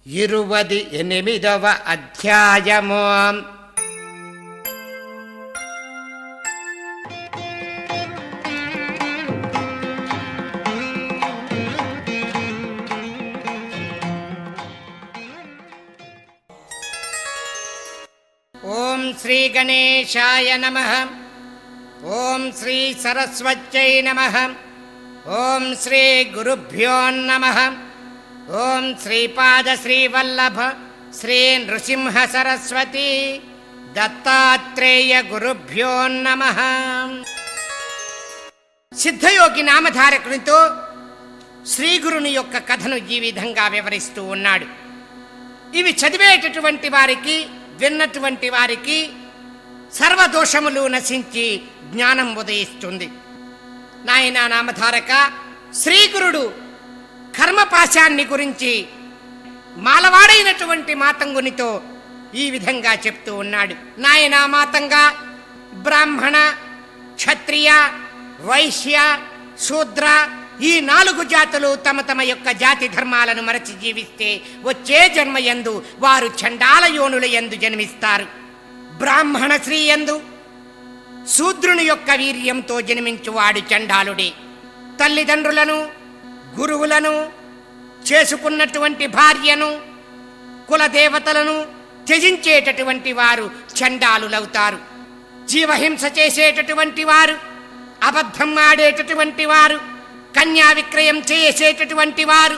28వ అధ్యాయము. ఓం శ్రీ గణేశాయ నమః. ఓం శ్రీ సరస్వత్యై నమః. ఓం శ్రీ గురుభ్యో నమః. ఓం శ్రీపాద శ్రీవల్లభ శ్రీ నృసింహ సరస్వతి దత్తాత్రేయ గురుభ్యో నమః. సిద్ధయోగి నామధారకునితో శ్రీగురుని యొక్క కథను ఈ విధంగా వివరిస్తూ ఉన్నాడు. ఇవి చదివేటటువంటి వారికి, విన్నటువంటి వారికి సర్వదోషములు నశించి జ్ఞానం ఉదయిస్తుంది. నాయనా నామధారక, శ్రీగురుడు కర్మపాశాన్ని గురించి మాలవాడైనటువంటి మాతంగునితో ఈ విధంగా చెప్తూ ఉన్నాడు. నాయనా మాతంగా, బ్రాహ్మణ, క్షత్రియ, వైశ్య, శూద్ర ఈ 4 జాతులు తమ తమ యొక్క జాతి ధర్మాలను మరచి జీవిస్తే వచ్చే జన్మయందు వారు చండాల యోనుల యందు జన్మిస్తారు. బ్రాహ్మణ స్త్రీ యందు శూద్రుని యొక్క వీర్యంతో జన్మించువాడు చండాలుడే. తల్లిదండ్రులను, గురువులను, చేసుకున్నటువంటి భార్యను, కులదేవతలను త్యజించేటటువంటి వారు చండాలులవుతారు. జీవహింస చేసేటటువంటి వారు, అబద్ధం ఆడేటటువంటి వారు, కన్యా విక్రయం చేసేటటువంటి వారు,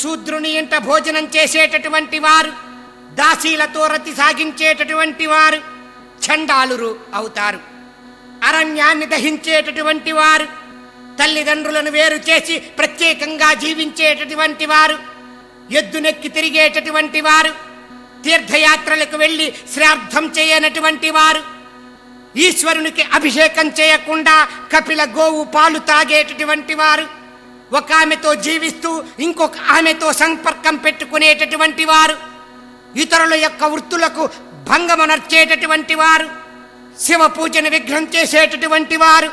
శూద్రుని ఇంట భోజనం చేసేటటువంటి వారు, దాసీలతో రతి సాగించేటటువంటి వారు చండాలురు అవుతారు. అరణ్యాన్ని దహించేటటువంటి వారు, తల్లిదండ్రులను వేరు చేసి ప్రత్యేకంగా జీవించేటటువంటి వారు, ఎద్దునెక్కి తిరిగేటటువంటి వారు, తీర్థయాత్రలకు వెళ్ళి శ్రాద్ధం చేయనటువంటి వారు, ఈశ్వరునికి అభిషేకం చేయకుండా కపిల గోవు పాలు తాగేటటువంటి వారు, ఒక ఆమెతో జీవిస్తూ ఇంకొక ఆమెతో సంపర్కం పెట్టుకునేటటువంటి వారు, ఇతరుల యొక్క వృత్తులకు భంగమునర్చేటటువంటి వారు, శివ పూజను విఘ్నం చేసేటటువంటి వారు,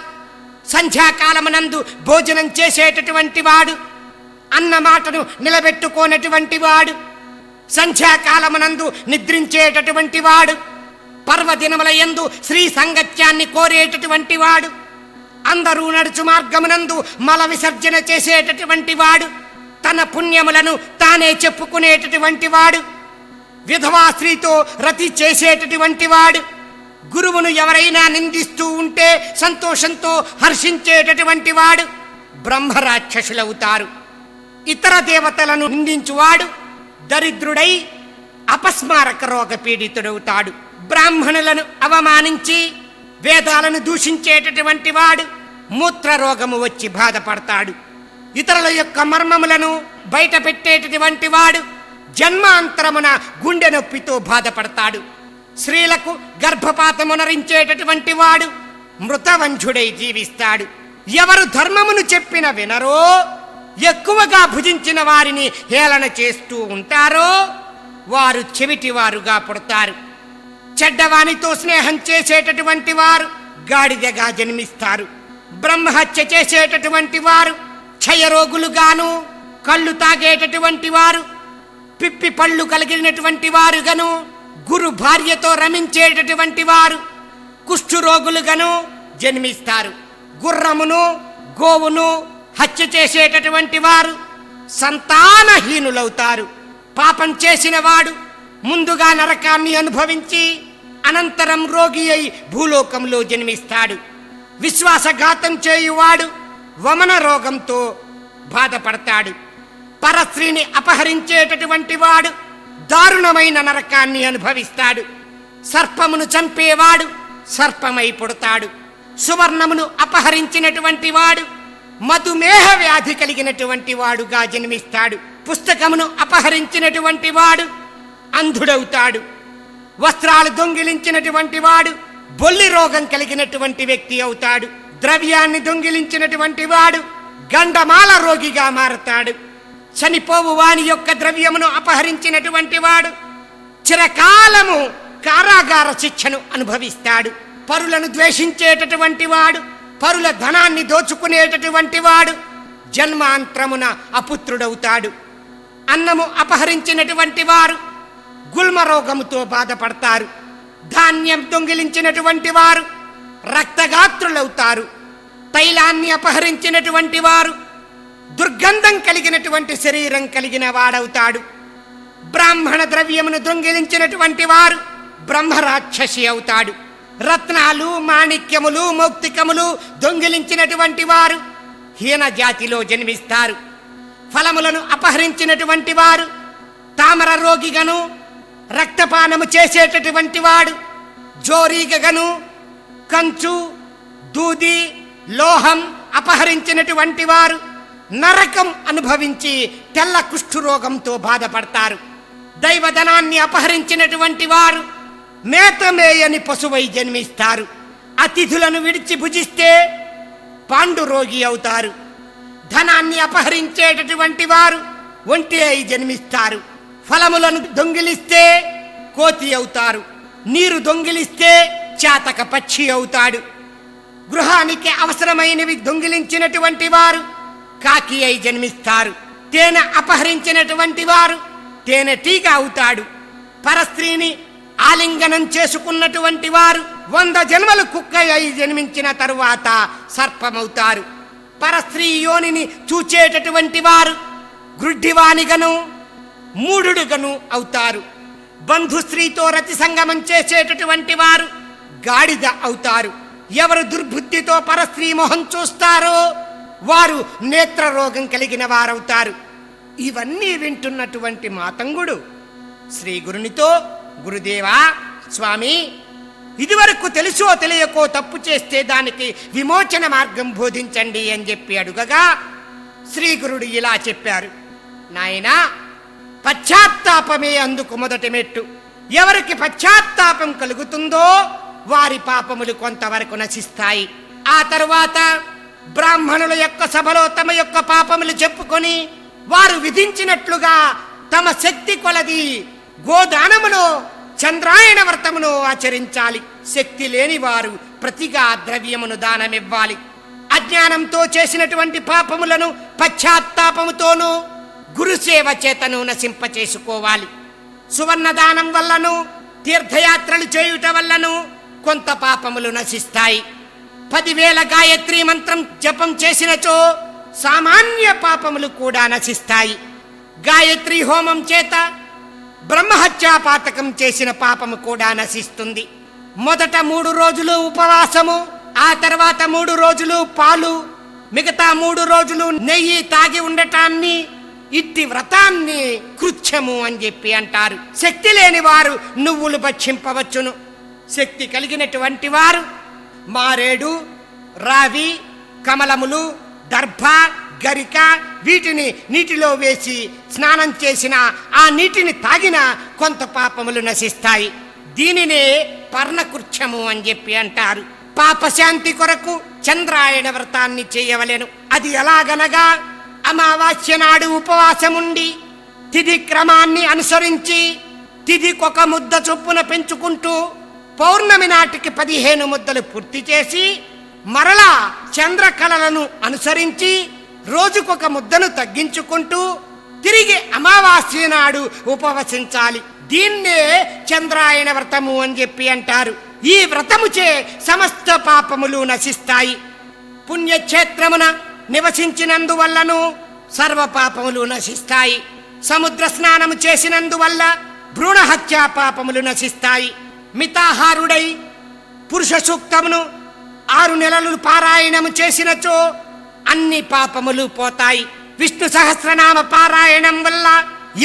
సంధ్యాకాలమునందు భోజనం చేసేటటువంటి వాడు, అన్న మాటను నిలబెట్టుకోనటువంటి వాడు, సంధ్యాకాలమునందు నిద్రించేటటువంటి వాడు, పర్వదినముల యందు శ్రీ సంగత్యాన్ని కోరేటటువంటి వాడు, అందరూ నడుచు మార్గమునందు మల విసర్జన చేసేటటువంటి వాడు, తన పుణ్యములను తానే చెప్పుకునేటటువంటి వాడు, విధవా స్త్రీతో రతి చేసేటటువంటి వాడు, గురువును ఎవరైనా నిందిస్తూ ఉంటే సంతోషంతో హర్షించేటటువంటి వాడు బ్రహ్మరాక్షసులవుతారు. ఇతర దేవతలను నిందించువాడు దరిద్రుడై అపస్మారక రోగ పీడితుడవుతాడు. బ్రాహ్మణులను అవమానించి వేదాలను దూషించేటటువంటి వాడు మూత్ర రోగము వచ్చి బాధపడతాడు. ఇతరుల యొక్క మర్మములను బయట పెట్టేటటువంటి వాడు జన్మాంతరమున గుండె నొప్పితో బాధపడతాడు. స్త్రీలకు గర్భపాతమునరించేటటువంటి వాడు మృతవంఝుడై జీవిస్తాడు. ఎవరు ధర్మమును చెప్పిన వినరో, ఎక్కువగా భుజించిన వారిని హేళన చేస్తూ ఉంటారో వారు చెవిటివారుగా పుడతారు. చెడ్డవానితో స్నేహం చేసేటటువంటి వారు గాడిదగా జన్మిస్తారు. బ్రహ్మహత్య చేసేటటువంటి వారు క్షయరోగులుగాను, కళ్ళు తాగేటటువంటి వారు పిప్పి పళ్ళు కలిగినటువంటి వారుగాను, గురు భార్యతో రమించేటటువంటి వారు కుష్ఠురోగులుగాను జన్మిస్తారు. గుర్రమును, గోవును హత్య చేసేటటువంటి వారు సంతానహీనులవుతారు. పాపం చేసిన వాడు ముందుగా నరకాన్ని అనుభవించి అనంతరం రోగి అయి భూలోకంలో జన్మిస్తాడు. విశ్వాసఘాతం చేయువాడు వమన రోగంతో బాధపడతాడు. పరస్త్రీని అపహరించేటటువంటి వాడు దారుణమైన నరకాన్ని అనుభవిస్తాడు. సర్పమును చంపేవాడు సర్పమై పుడతాడు. సువర్ణమును అపహరించినటువంటి వాడు మధుమేహ వ్యాధి కలిగినటువంటి వాడుగా జన్మిస్తాడు. పుస్తకమును అపహరించినటువంటి వాడు అంధుడవుతాడు. వస్త్రాలు దొంగిలించినటువంటి వాడు బొల్లి రోగం కలిగినటువంటి వ్యక్తి అవుతాడు. ద్రవ్యాన్ని దొంగిలించినటువంటి వాడు గండమాల రోగిగా మారతాడు. చనిపోవు వాని యొక్క ద్రవ్యమును అపహరించినటువంటి వాడు చిరకాలము కారాగార శిక్షను అనుభవిస్తాడు. పరులను ద్వేషించేటటువంటి వాడు, పరుల ధనాన్ని దోచుకునేటటువంటి వాడు జన్మాంతరమున అపుత్రుడవుతాడు. అన్నము అపహరించినటువంటి వారు గుల్మ రోగముతో బాధపడతారు. ధాన్యం దొంగిలించినటువంటి వారు రక్తగాత్రులవుతారు. తైలాన్ని అపహరించినటువంటి వారు దుర్గంధం కలిగినటువంటి శరీరం కలిగిన వాడవుతాడు. బ్రాహ్మణ ద్రవ్యమును దొంగిలించినటువంటి వారు బ్రహ్మరాక్షసి అవుతాడు. రత్నాలు, మాణిక్యములు, మౌక్తికములు దొంగిలించినటువంటి వారు హీన జాతిలో జన్మిస్తారు. ఫలములను అపహరించినటువంటి వారు తామర రోగిగను, రక్తపానము చేసేటటువంటి వాడు జోరీగను, కంచు, దూది, లోహం అపహరించినటువంటి వారు నరకం అనుభవించి తెల్ల కుష్ఠురోగంతో బాధపడతారు. దైవధనాన్ని అపహరించినటువంటి వారు మేతమేయని పశువై జన్మిస్తారు. అతిథులను విడిచి భుజిస్తే పాండురోగి అవుతారు. ధనాన్ని అపహరించేటటువంటి వారు ఒంటి అయి జన్మిస్తారు. ఫలములను దొంగిలిస్తే కోతి అవుతారు. నీరు దొంగిలిస్తే చాతక పక్షి అవుతాడు. గృహానికి అవసరమైనవి దొంగిలించినటువంటి వారు కాకి అయి జన్మిస్తారు. తేనె అపహరించినటువంటి వారు తేనెటీగ అవుతాడు. పరస్త్రీని ఆలింగనం చేసుకున్నటువంటి వారు 100 జన్మలు కుక్క అయి జన్మించిన తరువాత సర్పమవుతారు. పరస్త్రీ యోనిని చూచేటటువంటి వారు గ్రుడ్డివానిగను, మూఢుడుగను అవుతారు. బంధుస్త్రీతో రతి సంగమం చేసేటటువంటి వారు గాడిద అవుతారు. ఎవరు దుర్బుద్ధితో పరస్త్రీ మొహం చూస్తారో వారు నేత్ర రోగం కలిగిన వారవుతారు. ఇవన్నీ వింటున్నటువంటి మాతంగుడు శ్రీ గురునితో, గురుదేవా, స్వామి, ఇదివరకు తెలుసో తెలియకో తప్పు చేస్తే దానికి విమోచన మార్గం బోధించండి అని చెప్పి అడుగగా శ్రీ గురుడు ఇలా చెప్పారు. నాయనా, పశ్చాత్తాపమే అందుకు మొదటి మెట్టు. ఎవరికి పశ్చాత్తాపం కలుగుతుందో వారి పాపములు కొంతవరకు నశిస్తాయి. ఆ తరువాత బ్రాహ్మణుల యొక్క సభలో తమ యొక్క పాపములు చెప్పుకొని వారు విధించినట్లుగా తమ శక్తి కొలది గోదానమును, చంద్రాయణ వ్రతమును ఆచరించాలి. శక్తి లేని వారు ప్రతిగా ద్రవ్యమును దానమివ్వాలి. అజ్ఞానంతో చేసినటువంటి పాపములను పశ్చాత్తాపముతోనూ గురుసేవ చేతను నశింపచేసుకోవాలి. సువర్ణదానం వల్లను, తీర్థయాత్రలు చేయుట వల్లను కొంత పాపములు నశిస్తాయి. 10,000 గాయత్రీ మంత్రం జపం చేసినచో సామాన్య పాపములు కూడా నశిస్తాయి. గాయత్రీ హోమం చేత బ్రహ్మహత్యాపాతకం చేసిన పాపము కూడా నశిస్తుంది. మొదట 3 రోజులు ఉపవాసము, ఆ తర్వాత 3 రోజులు పాలు, మిగతా 3 రోజులు నెయ్యి తాగి ఉండటాన్ని, ఇట్టి వ్రతాన్ని కృత్యము అని చెప్పి అంటారు. శక్తి లేని వారు నువ్వులు భక్షింపవచ్చును. శక్తి కలిగినటువంటి వారు మారేడు, రావి, కమలములు, దర్భ, గరిక వీటిని నీటిలో వేసి స్నానం చేసిన, ఆ నీటిని తాగిన కొంత పాపములు నశిస్తాయి. దీనినే పర్ణకృత్యము అని చెప్పి అంటారు. పాపశాంతి కొరకు చంద్రాయణ వ్రతాన్ని చేయవలెను. అది ఎలాగనగా అమావాస్య నాడు ఉపవాసముండి తిథి క్రమాన్ని అనుసరించి తిథికొక ముద్ద చొప్పున పెంచుకుంటూ పౌర్ణమి నాటికి 15 ముద్దలు పూర్తి చేసి మరలా చంద్రకళలను అనుసరించి రోజుకొక ముద్దను తగ్గించుకుంటూ తిరిగి అమావాస్య నాడు ఉపవసించాలి. దీన్నే చంద్రాయణ వ్రతము అని చెప్పి అంటారు. ఈ వ్రతముచే సమస్త పాపములు నశిస్తాయి. పుణ్యక్షేత్రమున నివసించినందువల్లను సర్వ పాపములు నశిస్తాయి. సముద్ర స్నానము చేసినందువల్ల భ్రూణహత్యా పాపములు నశిస్తాయి. మితాహారుడై పురుష సూక్తమును 6 నెలలు పారాయణము చేసినచో అన్ని పాపములు పోతాయి. విష్ణు సహస్రనామ పారాయణం వల్ల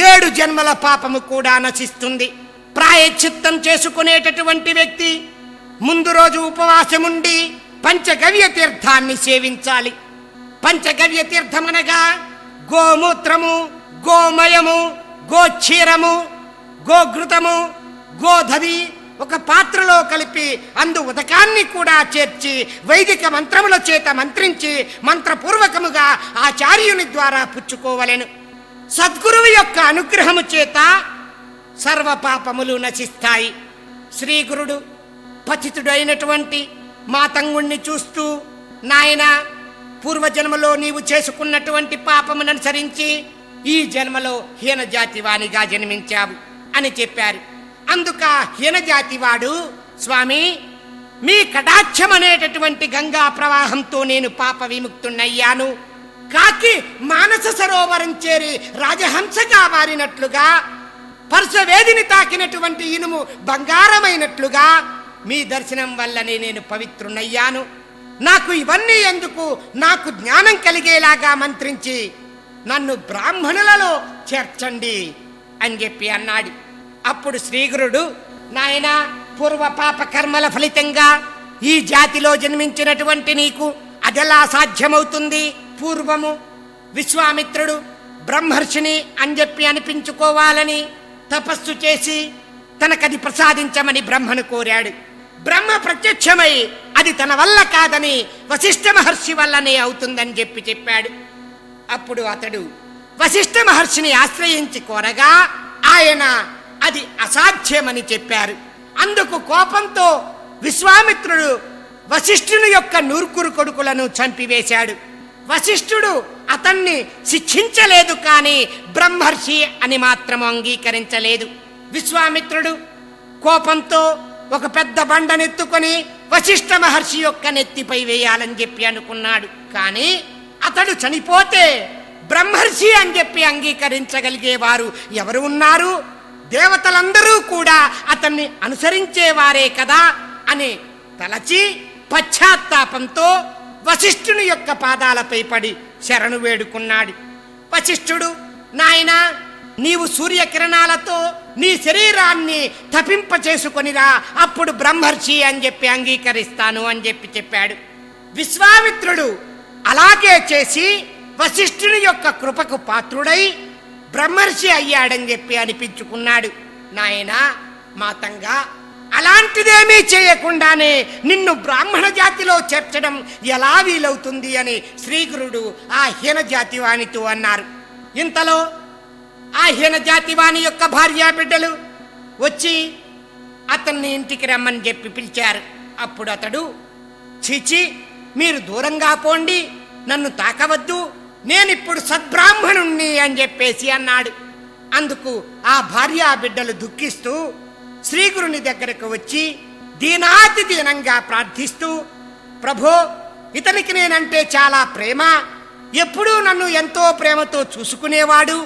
7 జన్మల పాపము కూడా నశిస్తుంది. ప్రాయశ్చిత్తం చేసుకునేటటువంటి వ్యక్తి ముందు రోజు ఉపవాసముండి పంచగవ్య తీర్థాన్ని సేవించాలి. పంచగవ్య తీర్థమనగా గోమూత్రము, గోమయము, గోక్షీరము, గోఘృతము, గోధవి ఒక పాత్రలో కలిపి అందు ఉదకాన్ని కూడా చేర్చి వైదిక మంత్రముల చేత మంత్రించి మంత్రపూర్వకముగా ఆచార్యుని ద్వారా పుచ్చుకోవలెను. సద్గురువు యొక్క అనుగ్రహము చేత సర్వ పాపములు నశిస్తాయి. శ్రీగురుడు పతితుడైనటువంటి మాతంగుణ్ణి చూస్తూ, నాయనా, పూర్వజన్మలో నీవు చేసుకున్నటువంటి పాపమును అనుసరించి ఈ జన్మలో హీనజాతి వానిగా జన్మించావు అని చెప్పారు. అందుక హీనజాతివాడు, స్వామి మీ కటాక్షం అనేటటువంటి గంగా ప్రవాహంతో నేను పాప విముక్తున్నయ్యాను. కాకి మానస సరోవరం చేరి రాజహంసగా మారినట్లుగా, పరుసవేదిని తాకినటువంటి ఇనుము బంగారమైనట్లుగా మీ దర్శనం వల్లనే నేను పవిత్రునయ్యాను. నాకు ఇవన్నీ ఎందుకు, నాకు జ్ఞానం కలిగేలాగా మంత్రించి నన్ను బ్రాహ్మణులలో చేర్చండి అని చెప్పి అన్నాడు. అప్పుడు శ్రీగురుడు, నాయన పూర్వ పాప కర్మల ఫలితంగా ఈ జాతిలో జన్మించినటువంటి నీకు అదెలా సాధ్యమవుతుంది? పూర్వము విశ్వామిత్రుడు బ్రహ్మర్షిని అని చెప్పి అనిపించుకోవాలని తపస్సు చేసి తనకది ప్రసాదించమని బ్రహ్మను కోరాడు. బ్రహ్మ ప్రత్యక్షమై అది తన వల్ల కాదని వశిష్ఠ మహర్షి వల్లనే అవుతుందని చెప్పాడు. అప్పుడు అతడు వశిష్ఠ మహర్షిని ఆశ్రయించి కోరగా ఆయన అది అసాధ్యమని చెప్పారు. అందుకు కోపంతో విశ్వామిత్రుడు వశిష్ఠుని యొక్క నూర్కురు కొడుకులను చంపివేశాడు. వశిష్ఠుడు అతన్ని శిక్షించలేదు, కానీ బ్రహ్మర్షి అని మాత్రం అంగీకరించలేదు. విశ్వామిత్రుడు కోపంతో ఒక పెద్ద బండనెత్తుకొని వశిష్ఠ మహర్షి యొక్క నెత్తిపై వేయాలని చెప్పి అనుకున్నాడు. కానీ అతడు చనిపోతే బ్రహ్మర్షి అని చెప్పి అంగీకరించగలిగేవారు ఎవరు ఉన్నారు? దేవతలందరూ కూడా అతన్ని అనుసరించేవారే కదా అని తలచి పశ్చాత్తాపంతో వశిష్ఠుని యొక్క పాదాలపై పడి శరణు వేడుకున్నాడు. వశిష్ఠుడు, నాయనా నీవు సూర్యకిరణాలతో నీ శరీరాన్ని తపింపచేసుకొనిరా, అప్పుడు బ్రహ్మర్షి అని చెప్పి అంగీకరిస్తాను అని చెప్పాడు. విశ్వామిత్రుడు అలాగే చేసి వశిష్ఠుని యొక్క కృపకు పాత్రుడై బ్రహ్మర్షి అయ్యాడని చెప్పి అనిపించుకున్నాడు. నాయనా మాతంగా, అలాంటిదేమీ చేయకుండానే నిన్ను బ్రాహ్మణ జాతిలో చేర్చడం ఎలా వీలవుతుంది అని శ్రీగురుడు ఆ హీనజాతి వానితో అన్నారు. ఇంతలో ఆ హీనజాతి వాని యొక్క భార్యా బిడ్డలు వచ్చి అతన్ని ఇంటికి రమ్మని చెప్పి పిలిచారు. అప్పుడు అతడు, చీచి మీరు దూరంగా పోండి, నన్ను తాకవద్దు, నేనిప్పుడు సద్బ్రాహ్మణుణ్ణి అని చెప్పేసి అన్నాడు. అందుకు ఆ భార్యా బిడ్డలు దుఃఖిస్తూ శ్రీగురుని దగ్గరకు వచ్చి దీనాతి దీనంగా ప్రార్థిస్తూ, ప్రభో ఇతనికి నేనంటే చాలా ప్రేమ, ఎప్పుడూ నన్ను ఎంతో ప్రేమతో చూసుకునేవాడు,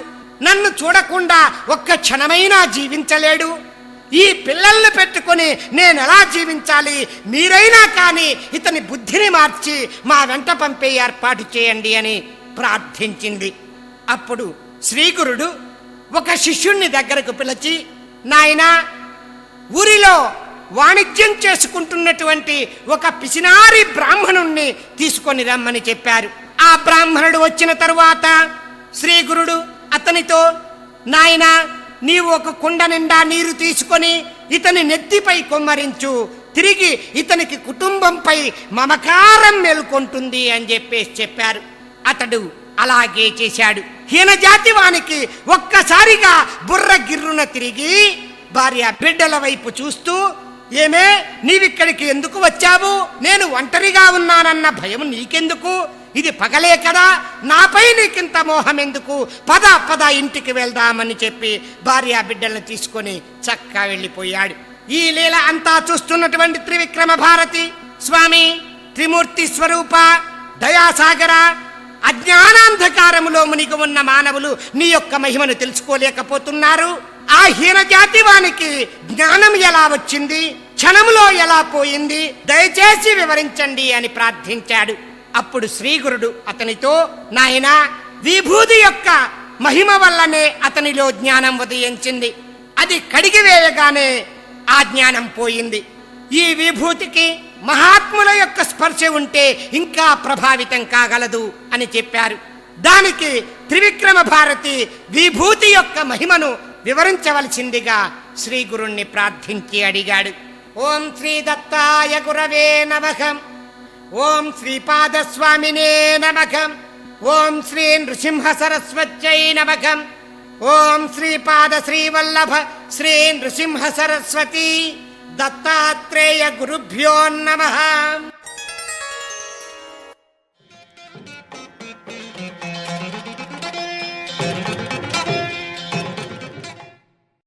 నన్ను చూడకుండా ఒక్క క్షణమైనా జీవించలేడు, ఈ పిల్లల్ని పెట్టుకొని నేనెలా జీవించాలి? మీరైనా కానీ ఇతని బుద్ధిని మార్చి మా వెంట పంపే ఏర్పాటు చేయండి అని ప్రార్థించింది. అప్పుడు శ్రీగురుడు ఒక శిష్యుణ్ణి దగ్గరకు పిలిచి, నాయనా ఊరిలో వాణిజ్యం చేసుకుంటున్నటువంటి ఒక పిసినారి బ్రాహ్మణుణ్ణి తీసుకొని రమ్మని చెప్పారు. ఆ బ్రాహ్మణుడు వచ్చిన తరువాత శ్రీగురుడు అతనితో, నాయనా నీవు ఒక కుండ నిండా నీరు తీసుకొని ఇతని నెత్తిపై కొమ్మరించు, తిరిగి ఇతనికి కుటుంబంపై మమకారం మేల్కొంటుంది అని చెప్పారు. అతడు అలాగే చేశాడు. హీనజాతి వానికి ఒక్కసారిగా బుర్ర గిర్రున తిరిగి భార్య బిడ్డల వైపు చూస్తూ, ఏమే నీవిక్కడికి ఎందుకు వచ్చావు? నేను ఒంటరిగా ఉన్నానన్న భయం నీకెందుకు? ఇది పగలే కదా, నాపై నీకింత మోహం ఎందుకు? పద పద ఇంటికి వెళ్దామని చెప్పి భార్యా బిడ్డలను తీసుకొని చక్కా వెళ్ళిపోయాడు. ఈ లీల అంతా చూస్తున్నటువంటి త్రివిక్రమ భారతి, స్వామి త్రిమూర్తి స్వరూప దయాసాగర, అజ్ఞానాంధకారములో మునిగి ఉన్న మానవులు నీ యొక్క మహిమను తెలుసుకోలేకపోతున్నారు. ఆ హీనజాతి వానికి జ్ఞానం ఎలా వచ్చింది, క్షణములో ఎలా పోయింది, దయచేసి వివరించండి అని ప్రార్థించాడు. అప్పుడు శ్రీగురుడు అతనితో, నాయనా విభూతి యొక్క మహిమ వల్లనే అతనిలో జ్ఞానం ఉదయించింది, అది కడిగివేయగానే ఆ జ్ఞానం పోయింది. ఈ విభూతికి మహాత్ముల యొక్క స్పర్శ ఉంటే ఇంకా ప్రభావితం కాగలదు అని చెప్పారు. దానికి త్రివిక్రమ భారతి విభూతి యొక్క మహిమను వివరించవలసిందిగా శ్రీ గురుణ్ణి ప్రార్థించి అడిగాడు. ఓం శ్రీ దత్తాయ గురవే నమః, ఓం శ్రీపాదస్వామినే నమః, ఓం శ్రీ నృసింహ సరస్వత్యై నమః, ఓం శ్రీపాద శ్రీవల్లభ శ్రీ నృసింహ సరస్వతి దత్తాత్రేయ గురుభ్యో నమః.